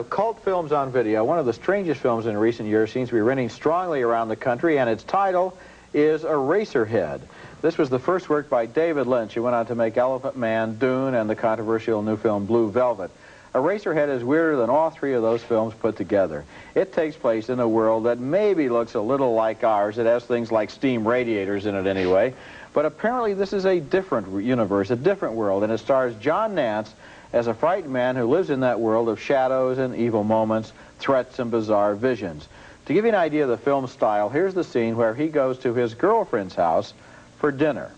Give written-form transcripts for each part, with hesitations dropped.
Cult films on video, one of the strangest films in recent years, seems to be reigning strongly around the country, and its title is Eraserhead. This was the first work by David Lynch, who went on to make Elephant Man, Dune, and the controversial new film Blue Velvet. Eraserhead is weirder than all three of those films put together. It takes place in a world that maybe looks a little like ours. It has things like steam radiators in it anyway. But apparently this is a different universe, a different world, and it stars John Nance as a frightened man who lives in that world of shadows and evil moments, threats and bizarre visions. To give you an idea of the film style, here's the scene where he goes to his girlfriend's house for dinner.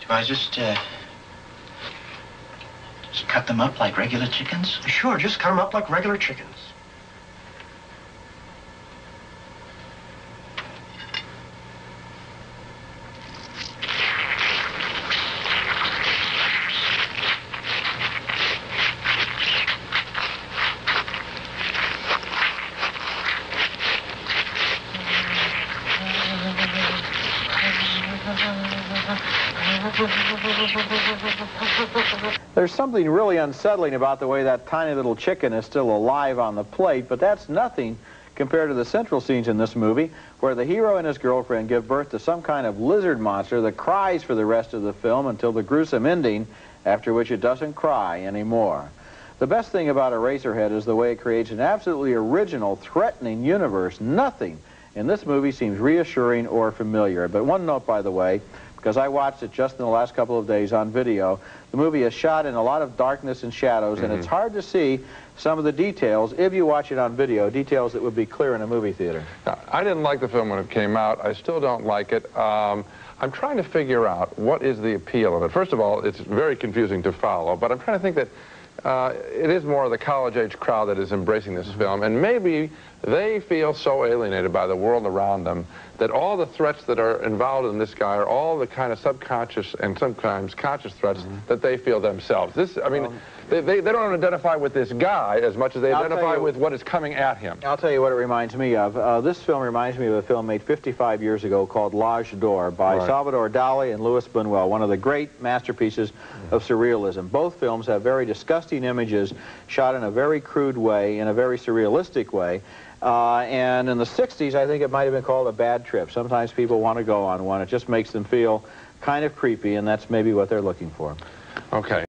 Do I just cut them up like regular chickens? Sure, just cut them up like regular chickens. There's something really unsettling about the way that tiny little chicken is still alive on the plate, but that's nothing compared to the central scenes in this movie, where the hero and his girlfriend give birth to some kind of lizard monster that cries for the rest of the film until the gruesome ending, after which it doesn't cry anymore. The best thing about Eraserhead is the way it creates an absolutely original, threatening universe. Nothing in this movie seems reassuring or familiar. But one note, by the way, because I watched it just in the last couple of days on video, the movie is shot in a lot of darkness and shadows, and it's hard to see some of the details, if you watch it on video, details that would be clear in a movie theater. Now, I didn't like the film when it came out. I still don't like it. I'm trying to figure out what is the appeal of it. First of all, it's very confusing to follow, but I'm trying to think that it is more of the college-age crowd that is embracing this film, and maybe they feel so alienated by the world around them that all the threats that are involved in this guy are all the kind of subconscious and sometimes conscious threats that they feel themselves. This, I mean, they don't identify with this guy as much as they identify with what is coming at him. I'll tell you what it reminds me of. This film reminds me of a film made 55 years ago called L'Age d'Or by Salvador Dali and Louis Buñuel, one of the great masterpieces of surrealism. Both films have very disgusting images shot in a very crude way, in a very surrealistic way. And in the 60s, I think it might have been called a bad trip. Sometimes people want to go on one. It just makes them feel kind of creepy, and that's maybe what they're looking for. Okay.